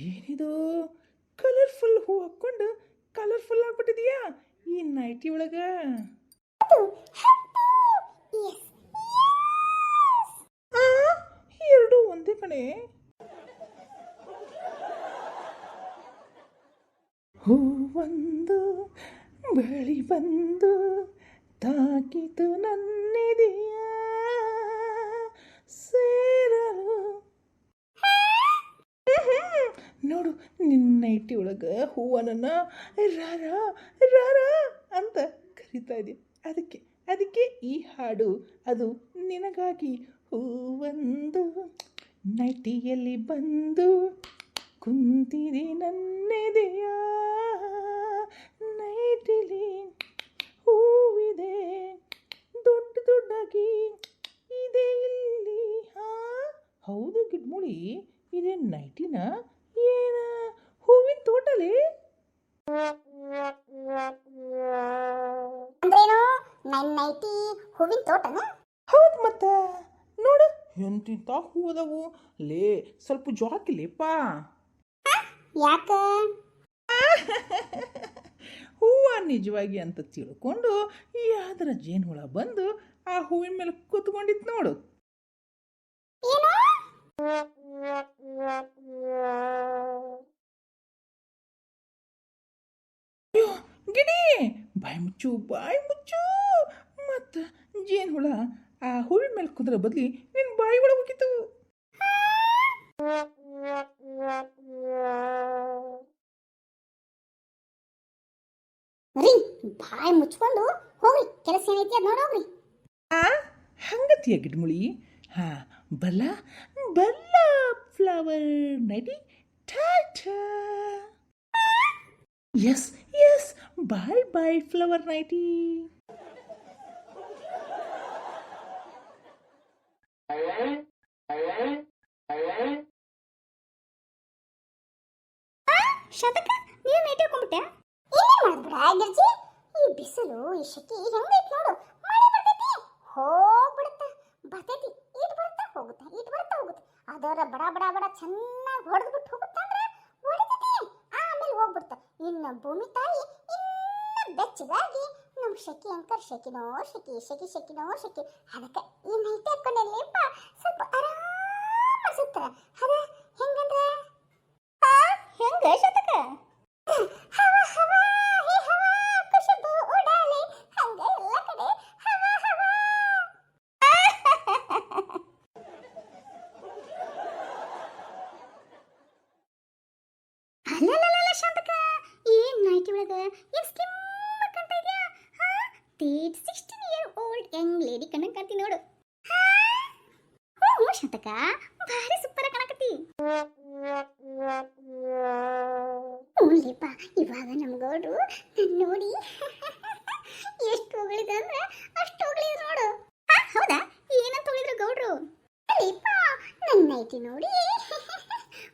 ಏನಿದು ಕಲರ್ಫುಲ್ ಹೂ ಹಾಕ್ಕೊಂಡು ಕಲರ್ಫುಲ್ ಆಗ್ಬಿಟ್ಟಿದೆಯಾ ಈ ನೈಟಿ ಒಳಗೆ? ಎರಡು ಒಂದೇ ಕಣೆ. ಹೂವೊಂದು ಬಳಿ ಬಂದು ತಾಕಿತು ನನ್ನಿದೆಯ ಸೇರಲು. ನೋಡು, ನಿನ್ನ ನೈಟಿ ಒಳಗೆ ಹೂವನನ್ನು ರಾರ ರಾರ ಅಂತ ಕರಿತಾ ಇದೆ. ಅದಕ್ಕೆ ಅದಕ್ಕೆ ಈ ಹಾಡು, ಅದು ನಿನಗಾಗಿ. ಹೂವೊಂದು ನೈಟಿಯಲ್ಲಿ ಬಂದು ಕುಂತಿದೆ ನನ್ನೆದೆಯ ನೈಟಿಲಿ ಹೂವಿದೆ ದೊಡ್ಡ ದೊಡ್ಡಾಗಿ ಇದೆ ಇಲ್ಲಿ. ಹೌದು ಗಿಡ್ಮುಳಿ, ಇದೇ ನೈಟಿನ ಏನ ಹೂವಿನ ತೋಟಲೇ? ಅಂದ್ರೇನು ನನ್ನ ನೈಟಿ ಹೂವಿನ ತೋಟನ? ಹೌದು ಮತ್ತ ನೋಡು ಎಂತಿಂತ ಹೂ ಅದಾವು ಲೇ. ಸ್ವಲ್ಪ ಜಾಕಿಲೇಪ. ಯಾಕ? ಹೂವ ನಿಜವಾಗಿ ಅಂತ ತಿಳ್ಕೊಂಡು ಯಾವ್ದರ ಜೇನುಹುಳ ಬಂದು ಆ ಹೂವಿನ ಮೇಲೆ ಕೂತ್ಕೊಂಡಿತ್ತು ನೋಡು. ಏನು? ಅಯ್ಯೋ ಗಿಡಿ, ಬಾಯಿ ಮುಚ್ಚು ಬಾಯಿ ಮುಚ್ಚು. ಮತ್ತು ಜೇನುಹುಳ ಆ ಹೂವಿನ ಮೇಲೆ ಕುದ್ರ ಬದ್ಲಿ ನಿನ್ನ ಬಾಯಿ ಒಳಗೆ ಹೋಗಿತ್ತು. ರೀ, ಬಾಯಿ ಮುಚ್ಕೊಂಡು ಹೋಗ್ರಿ, ಕೆಲಸ ಏನೈತಿ ಅದ್ ನೋಡೋಗ್ರಿ. ಹಂಗತಿಯ ಗಿಡ್ಮುಳಿ. ಬಲ್ಲ ಬಲ್ಲ flower nighty tata. Yes yes, bye bye flower nighty. ಶತಕ, ನೀನು ನೈಟಿ ಹಾಕೊಂಡ್ಬಿಟ್ಟೆ? ಏನೇನ್ ಮಾಡ್ಬಿಡ ಗಿರ್ಜಿ, ಈ ಬಿಸಿಲು ಈ ಶೆಕೆ ಹೆಂಗೈತಿ ನೋಡು. ಮಳೆ ಬರ್ತೈತಿ ಹೋಗ್ಬಿಡುತ್ತ, ಬರ್ತೈತಿ ಈಟ್ ಬರುತ್ತಾ ಹೋಗುತ್ತೆ, ಈಟ್ ಬರುತ್ತಾ ಹೋಗುತ್ತೆ. ಅದರ ಬಡ ಬಡ ಬಡ ಚೆನ್ನಾಗಿ ಹೊಡೆದ್ಬಿಟ್ಟು ಹೋಗುತ್ತಂದ್ರೆ ಹೊಡಿತೈತಿ, ಆಮೇಲೆ ಹೋಗ್ಬಿಡ್ತ. ಇನ್ನು ಭೂಮಿ ತಾಯಿ ಇನ್ನ ಬೆಚ್ಚಗಾಗಿ ನಮ್ ಶೆಕೆ ಅಂಕರ್ ಶೆಕಿನೋ ಶೆಕಿ ಶೆಕಿ ಶೆಕಿನೋ ಶೆಕಿ. ಅದಕ್ಕೆ ಈ ನೈಟಿ ಹಾಕೊಂಡಲ್ಲಿಪ್ಪ ಸ್ವಲ್ಪ ಆರಾಮ ಅನ್ಸುತ್ತ. ಅದ ಹೆಂಗಂದ್ರೆ ಹೆಂಗ ಶತಕ? ಹವಾ ಹವಾ ಹೇ ಹವಾ ಖುಷಬು ಉಡಾಲೆ, ಹಂಗ ಎಲ್ಲ ಕಡೆ ಹವಾ ಹವಾ. ಅಲ್ಲಲ್ಲ ಶಾಂತಕ, ಏನ್ ನೈಟಿ ಒಳಗ ಏನ್ ಸ್ಲಿಮ್ ಕಾಣ್ತಾ ಇದೆಯಾ? 16 year old ಯಂಗ್ ಲೇಡಿ ಕಣ್ಣಂಗ್ ಕಾಣ್ತಿ ನೋಡು. ಹ್ಞೂ ಶಾಂತಕ, ಭಾರಿ ಸೂಪರ್ ಆಗಿ ಕಾಣಕತ್ತಿ. ಹ್ಞೂಲಿಪ್ಪ, ಇವಾಗ ನಮ್ಮ ಗೌಡ್ರು ನನ್ನ ನೋಡಿ ಎಷ್ಟು ಹೊಗಳಿದ ಅಂದ್ರೆ ಅಷ್ಟು ಹೊಗಳಿದ್ರು ನೋಡು. ಹೌದಾ? ಏನಂತ ಹೊಗಳಿದ್ರು ಗೌಡ್ರು? ಅಲ್ಲಿಪ್ಪ, ನನ್ನ ನೈಟಿ ನೋಡಿ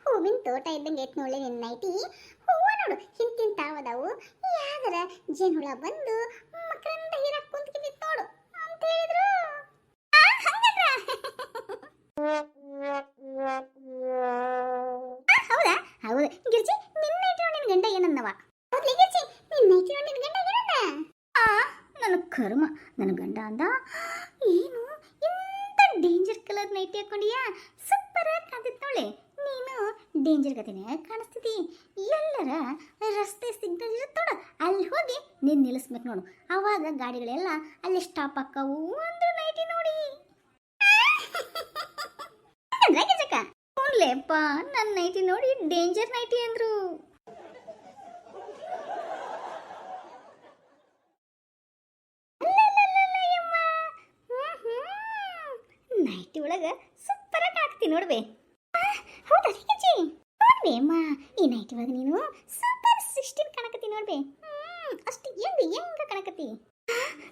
ಹೂವಿನ ತೋಟ ಇದ್ದಂಗೆ ಐತ್ ನೋಡ್ಲಿ ನಿನ್ನ ನೈಟಿ. ಹೂವ ನೋಡು ಹಿಂತಿಂತಾವದಾವು, ಯಾವ್ದಾರ ಜೇನುಹುಳ ಬಂದು ಮಕರಂದ ಹೀರಾಕ್ ಕುಂತ್ಕಿದ್ದಿತ್ತು ನೋಡು ಅಂತ ಹೇಳಿದ್ರು. ಹೌದಾ? ಹೌದು ಗಿರ್ಜಿ, ನಿನ್ನ ನೈಟಿ ನೋಡಿ ನಿನ್ನ ಗಂಡ ಏನನ್ನವ? ಹೌದ್ಲಿ ಗಿರ್ಜಿ, ನಿನ್ನ ನೈಟಿ ನೋಡಿ ನಿನ್ನ ಗಂಡ ಏನನ್ನ? ನನ್ನ ಕರ್ಮ, ನನ್ನ ಗಂಡ ಅಂದ, ಏನು ಇಂಥ ಡೇಂಜರ್ ಕಲರ್ ನೈಟಿ ಹಾಕೊಂಡಿಯಾ, ಸೂಪರ್ ಆಗಿ ಕಾಣ್ತಿತ್ತು ನೋಳೆ. ನೀನು ಡೇಂಜರ್ ಗತಿನೇ ಕಾಣಿಸ್ತಿದ್ದಿ. ಎಲ್ಲರ ರಸ್ತೆ ಸಿಗ್ನಲ್ ಇರುತ್ತೆ ನೋಡು, ಅಲ್ಲಿ ಹೋಗಿ ನೀನು ನಿಲ್ಲಿಸ್ಬೇಕು ನೋಡು. ಅವಾಗ ಗಾಡಿಗಳೆಲ್ಲ ಅಲ್ಲಿ ಸ್ಟಾಪ್ ಹಾಕವು ಒಂದು ನೈಟಿ ನೋಡಿ. ಹ್ಞೂನ್ಲೇಪ್ಪ, ನನ್ನ ನೈಟಿ ನೋಡಿ ಡೇಂಜರ್ ನೈಟಿ ಅಂದ್ರು. ನೈಟಿ ಒಳಗ ಸೂಪರ್ ಆಗಿ ಹಾಕ್ತಿ ನೋಡ್ಬೇ. ಹೌದಾ ಗಿರ್ಜಿ? ನೋಡ್ಬೇ ಅಮ್ಮ, ಈ ನೈಟಿ ಒಳಗ ನೀನು ಸೂಪರ್ 16 ಕಾಣಕತ್ತಿ ನೋಡ್ಬೇ. ಅಷ್ಟು ಹೆಂಗ ಕಾಣಕತ್ತಿ.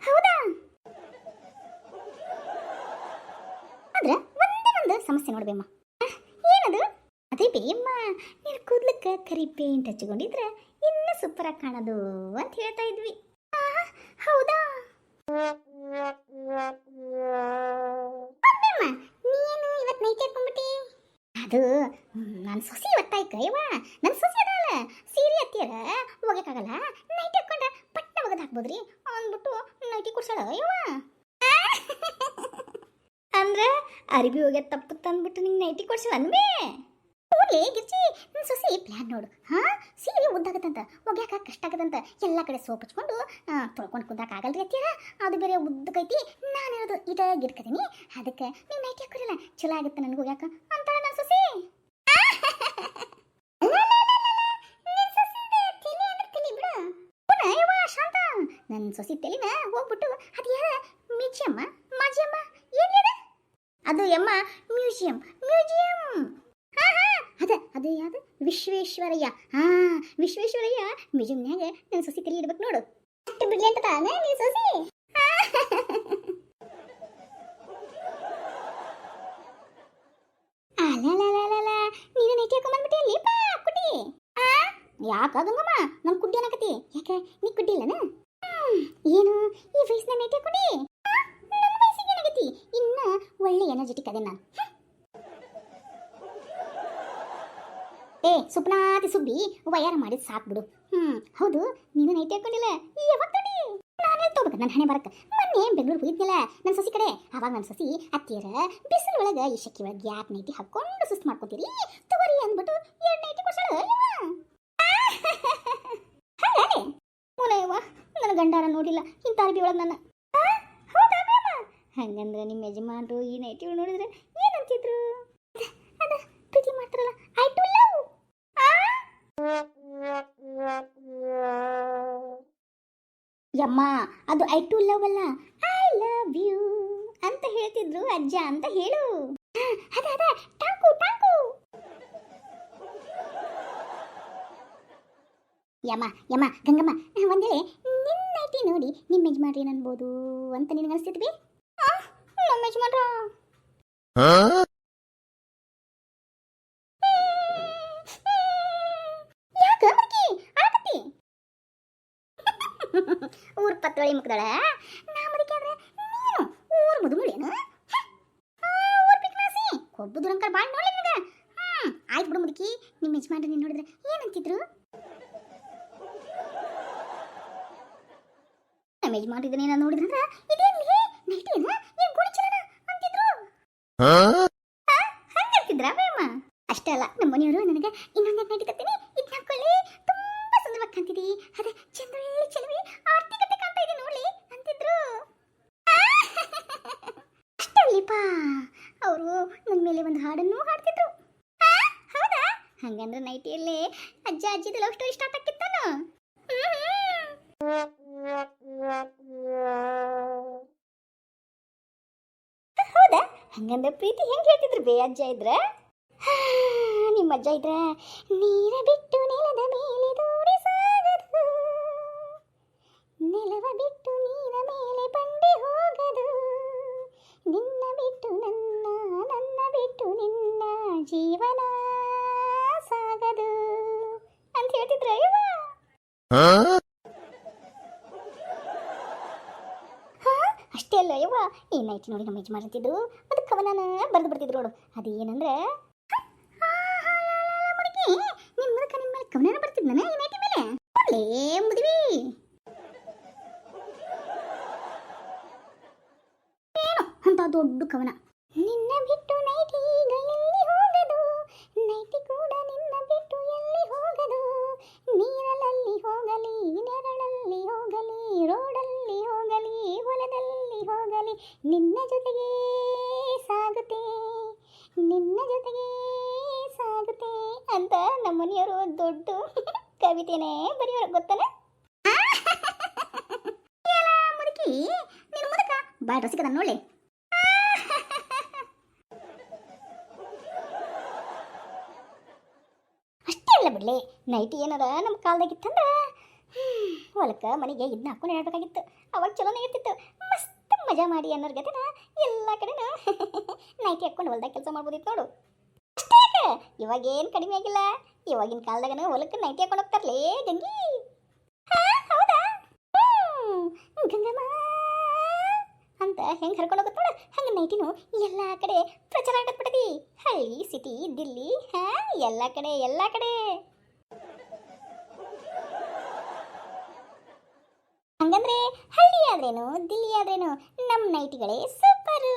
ಹೌದಾ? ಆದ್ರೆ ಒಂದೇ ಒಂದು ಸಮಸ್ಯೆ ನೋಡ್ಬೇಮ್ಮ. ಏನದು? ಅದೇ ಬೇಯಮ್ಮ, ನೀನು ಕೂದ್ಲಕ್ಕ ಕರಿ ಪೇಂಟ್ ಹಚ್ಚಿಕೊಂಡಿದ್ರೆ ಇನ್ನೂ ಸೂಪರ್ ಆಗಿ ಕಾಣೋದು ಅಂತ ಹೇಳ್ತಾ ಇದ್ವಿ. ಹೌದಾ? ನೀನು ಇವತ್ತು ನೈಟ್ ಹಾಕೊಂಡ್ಬಿಟ್ಟಿ? ಅದು ನನ್ನ ಸೊಸಿ ಒತ್ತಾಯ್ಕ ಯವ್ವ, ನನ್ನ ಸೊಸಿ ಅದಲ್ಲ ಸೀರೆ ಹತ್ತಿರ ಹೋಗಕ್ಕಾಗಲ್ಲ, ನೈಟಿ ಹಾಕೊಂಡ ಪಟ್ಟ ಒಗದು ಹಾಕ್ಬೋದ್ರಿ ಅಂದ್ಬಿಟ್ಟು ನೈಟಿ ಕೊಡ್ಸಾಳ ಯವ್ವ. ಅಂದ್ರೆ ಅರಿಬಿ ಹೋಗ್ಯ ತಪ್ಪು ತಂದ್ಬಿಟ್ಟು ನಿಂಗೆ ನೈಟಿ ಕೊಡ್ಸಲ್ಲ ಅನ್ಬೇ. ಹೋಗ್ಲಿ ಗಿರ್ಜಿ, ನನ್ನ ಸೊಸಿ ಪ್ಲ್ಯಾನ್ ನೋಡು. ಹಾಂ, ಸೀರೆ ಉದ್ದಾಗತ್ತಂತ, ಒಗ್ಯಾಕ ಕಷ್ಟ ಆಗತ್ತಂತ, ಎಲ್ಲ ಕಡೆ ಸೋಪ್ ಹಚ್ಕೊಂಡು ತೊಳ್ಕೊಂಡು ಕುಂದಾಕ ಆಗಲ್ರಿ ಅತ್ತಿಯರ, ಅದು ಬೇರೆ ಉದ್ದಕೈತಿ. ನಾನು ಹೇಳೋದು ಇದ ಗಿರ್ಕದೀನಿ, ಅದಕ್ಕೆ ನೀವು ನೈಟಿ ಹಾಕೋರಿಲ್ಲ, ಚಲೋ ಆಗುತ್ತೆ ನನಗೆ ಹೋಗ್ಯಾಕ ಅಂತ ನನ್ನ ಸೊಸಿ. ನನ್ನ ಸೊಸಿ ತೆಲಿನ ಹೋಗ್ಬಿಟ್ಟು ಅದು ಯಾರ ಮ್ಯೂಸಿಯಮ್ಮ ಮಾಜಿಯಮ್ಮ ಏನಿದೆ ಅದು ಯಮ್ಮ ಮ್ಯೂಸಿಯಂ ಮ್ಯೂಸಿಯಂ. ಹಾ ಹಾ ಅದು ಯಾವುದು ವಿಶ್ವೇಶ್ವರಯ್ಯ. ಹಾ ವಿಶ್ವೇಶ್ವರಯ್ಯ ಮ್ಯೂಸಿಯಂನ್ಯಾಗ ನನ್ನ ಸೊಸಿ ತಲೆ ಇಡ್ಬೇಕು ನೋಡು. ಅಷ್ಟು ಬಿಡ್ಲಿ ಅಂತ ತಾನೇ ನೀನು ಸೊಸಿ. ಅಲ್ಲ ನೀನು ನೈಟಿ ಹಾಕೊಂಡ್ಬಂದ್ಬಿಟ್ಟೆ ಲೀಪ ಕುಟಿ. ಯಾಕ ಗಂಗಮ್ಮ ನನ್ ಕುಡ್ಡಿ ಅನ್ನಕತಿ? ಯಾಕೆ ನೀ ಕುಡ್ಡಿ ಇಲ್ಲನ? ಏನು ಈ ವಯಸ್ಸಿನ ನೈಟಿ ಹಾಕೊಂಡಿ? ನನ್ನ ವಯಸ್ಸಿಗೆ ಏನಾಗತಿ? ಇನ್ನ ಒಳ್ಳೆ ಎನರ್ಜೆಟಿಕ್ ಅದೇ ನಾನು. ಏ ಸುಪ್ನಾತಿ ಸುಬ್ಬಿ ವಯಾರ ಮಾಡಿದ್ ಸಾಕ್ ಬಿಡು. ಹೌದು, ನೀನು ನೈಟಿ ಹಾಕೊಂಡಿಲ್ಲ, ಯಾವಾಗ ತಡಿ? ನಾನೇ ತಗೋಬೇಕು ನನ್ನ ಹಣೆ ಬರಕ್ಕೆ. ಮೊನ್ನೆ ಬೆಂಗಳೂರು ಹೋಗಿದ್ನಲ್ಲ ನನ್ನ ಸೊಸಿ ಕಡೆ, ಅವಾಗ ನನ್ನ ಸೊಸಿ ಅತ್ತಿಯರ ಬಿಸಿಲು ಒಳಗೆ ಈ ಶೆಕಿ ಒಳಗೆ ಯಾಕೆ ನೈಟಿ ಹಾಕೊಂಡು ಸುಸ್ತು ಮಾಡ್ಕೊತೀರಿ ತಗೋರಿ ಅಂದ್ಬಿಟ್ಟು 2 ನೈಟಿ ಕೊಡ್ಸಾಳ. ಹಾಗಾನೆ ಮೂನಯ್ಯವ್ವ, ನನ್ನ ಗಂಡಾರ ನೋಡಿಲ್ಲ ಇಂಥ ಅರ್ಬಿ ಒಳಗೆ ನನ್ನ. ಹೌದಾ ಮ್ಯಾಮ? ಹಂಗಂದ್ರೆ ನಿಮ್ಮ ಯಜಮಾನ್ರು ಈ ನೈಟಿ ನೋಡಿದ್ರೆ ಏನಂತಿದ್ರು? ಅದ ಪ್ರೀತಿ ಮಾಡ್ತಾರಲ್ಲ, ಐ ಟು ಲವ್. ಯಮ್ಮ, ಅದು ಐ ಟು ಲವ್ ಅಲ್ಲ, ಐ ಲವ್ ಯು ಅಂತ ಹೇಳ್ತಿದ್ರು ಅಜ್ಜ ಅಂತ ಹೇಳು. ಅದ ಟಾಕು ಟಾಕು. ಯಮ್ಮ ಗಂಗಮ್ಮ, ಒಂದೇಳೆ ನಿನ್ನ ನೈಟಿ ನೋಡಿ ನಿಮ್ಮ ಯಜಮಾನ್ರು ಏನು ಅನ್ಬೋದು ಅಂತ ನಿನಗೆ ಅನಿಸ್ತಿದ್ವಿ? ನಮ್ಮ ಯಜಮಾನ್ರ ಯಾಕ ಮರ್ಕಿ ಆಗತಿ? ಊರ್ ಪತ್ರೊಳಿ ಮುಗ್ದಳ ನಾ ಮಡಿಕೆ ಅಂದ್ರೆ ನೀನು ಊರ್ ಮುದುಮುಳೇನು? ಊರ್ ಪಿಕ್ನಾಸಿ ಕೊಬ್ಬು ದುರಂಕರ್ ಬಾಳ್ ನೋಡ್ಲಿ ನಿನಗ. ಆಯ್ತು ಬಿಡು ಮುದುಕಿ, ನಿಮ್ಮ ಯಜಮಾನ್ರು ನೀನು ನೋಡಿದ್ರೆ ಏನಂತಿದ್ರು? ನಮ್ಮ ಯಜಮಾನ್ರು ಇದನ್ನೇನ ನೋಡಿದ್ರಂದ್ರ ಇದೇನ್ಲಿ ನೈಟಿನ ಏನ್ ಗುಣಿಚಲನ ಅಂತಿದ್ರು. ಹಂಗಂತಿದ್ರ ಬೇಮ್ಮ? ಅಷ್ಟೇ ಅಲ್ಲ, ನಮ್ಮ ಮನೆಯವರು ನನಗೆ ಇನ್ನೊಂದು ನೈಟಿ ತರ್ತೀನಿ, ಇದನ್ನ ಹಾಕೊಳ್ಳಿ, ತುಂಬಾ ಸುಂದರವಾಗಿ ಕಾಣ್ತಿದಿ, ಅದ ಚಂದ್ರಳ್ಳಿ ಚೆಲುವಿ ಆರ್ತಿಗತೆ ಕಾಣ್ತಾ ಇದೆ ನೋಡ್ಲಿ ಅಂತಿದ್ರು. ಅಷ್ಟಲ್ಲಿಪಾ, ಅವರು ನನ್ನ ಮೇಲೆ ಒಂದು ಹಾಡನ್ನು ಹಾಡ್ತಿದ್ರು. ಹೌದಾ? ಹಂಗಂದ್ರೆ ನೈಟಿಯಲ್ಲೇ ಅಜ್ಜ ಅಜ್ಜಿದ ಲವ್ ಸ್ಟೋರಿ ಸ್ಟಾರ್ಟ್ ಆಗಿತ್ತಾನು. ಹೌದಾ? ಹಂಗಂದ್ರೆ ಪ್ರೀತಿ ಹೆಂಗ್ ಹೇಳ್ತಿದ್ರು ಬೇ ಅಜ್ಜ ಇದ್ರ? ನಿಮ್ಮ ಅಜ್ಜ ಇದ್ರ ನೀರ ಬಿಟ್ಟು ನೆಲದ ಮೇಲೆ ದೂಡಿ ಸಾಗದು, ನೆಲವ ಬಿಟ್ಟು ನೀರ ಮೇಲೆ ಬಂಡೆ ಹೋಗದು, ನಿನ್ನ ಬಿಟ್ಟು ನನ್ನ, ನನ್ನ ಬಿಟ್ಟು ನಿನ್ನ ಜೀವನ ಸಾಗದು ಅಂತ ಹೇಳ್ತಿದ್ರ ಅಯ್ಯವ್ವ. ಅಷ್ಟೇ ಅಲ್ಲ ಯವ್ವ, ಈ ನೈಟಿ ನೋಡಿ ನಮ್ಮ ಯಜಮಾನ್ ಅಂತಿದ್ರು, ಅದು ಕವನನ ಬರೆದು ಬಿಡ್ತಿದ್ರು ನೋಡು. ಅದೇನಂದ್ರೆ ನಿನ್ ಮುದಕ ನಿನ್ ಮೇಲೆ ಕವನ ಬರ್ತಿದ್ನ ಈ ನೈಟಿ ಮೇಲೆ. ಅಲ್ಲೇ ಮುದಿವಿ ಏನು ಅಂತ ದೊಡ್ಡ ಕವನ. ನಿನ್ನ ಬಿಟ್ಟು ನೈಟಿ ಈಗ ಎಲ್ಲಿ ಹೋಗದು, ನೈಟಿ ಕೂಡ ನಿನ್ನ ಬಿಟ್ಟು ಎಲ್ಲಿ ಹೋಗದು, ನೀರಲಲ್ಲಿ ಹೋಗಲಿ, ನೆರಳಲ್ಲಿ ಹೋಗಲಿ, ರೋಡಲ್ಲಿ ಹೋಗಲಿ, ಹೊಲದಲ್ಲಿ ಹೋಗಲಿ, ನಿನ್ನ ಜೊತೆಗೆ ಸಾಗುತ್ತೆ, ನಿನ್ನ ಜೊತೆಗೆ ಸಾಗುತ್ತೆ ಅಂತ ನಮ್ಮ ಮನೆಯವರು ದೊಡ್ಡ ಕವಿತೆನೇ ಬರೆಯೋರು ಗೊತ್ತಲ್ಲ. ಮುದುಕಿ ನಿನ್ನ ಮುದಕ ಬಾಯ್ ರಸಿಕದ ನೋಡ್ಲಿ. ಅಷ್ಟೇ ಅಲ್ಲ ಬಿಡ್ಲಿ, ನೈಟಿ ಏನಾರ ನಮ್ಮ ಕಾಲದಾಗಿತ್ತಂದ್ರ ಹೊಲಕ್ಕೆ ಮನೆಗೆ ಇದನ್ನ ಹಾಕೊಂಡು ಹೇಳ್ಬೇಕಾಗಿತ್ತು. ಅವಾಗ ಚಲೋನೇ ಇರ್ತಿತ್ತು, ಮಸ್ತ್ ಮಜಾ ಮಾಡಿ ಅನ್ನೋರ್ ಗತೆನ ಎಲ್ಲ ಕಡೆನೂ ನೈಟಿ ಹಾಕೊಂಡು ಹೊಲ್ದಾಗ ಕೆಲಸ ಮಾಡ್ಬೋದಿತ್ತು ನೋಡು. ಅಷ್ಟೇ ಯಾಕೆ, ಇವಾಗೇನು ಕಡಿಮೆ ಆಗಿಲ್ಲ, ಇವಾಗಿನ ಕಾಲದಾಗನ ಹೊಲಕ್ಕೆ ನೈಟಿ ಹಾಕೊಂಡು ಹೋಗ್ತಾರಲೇ ಗಂಗಿ. ಹೌದಾ? ಗಂಗಮ್ಮ ಅಂತ ಹೆಂಗೆ ಹರ್ಕೊಂಡು ಹೋಗುತ್ತೆ ನೋಡ ಹಂಗೆ ನೈಟಿನೂ ಎಲ್ಲ ಕಡೆ ಪ್ರಚಾರ ಆಗತ್ಬಿಟ್ಟದಿ. ಹಳ್ಳಿ ಸಿಟಿ ದಿಲ್ಲಿ ಎಲ್ಲ ಕಡೆ ಎಲ್ಲ ಕಡೆ. ಹಂಗಂದ್ರೆ ಹಳ್ಳಿ ಆದ್ರೇನು ದಿಲ್ಲಿ ಆದ್ರೇನು ನಮ್ಮ ನೈಟಿಗಳೇ ಸೂಪರು.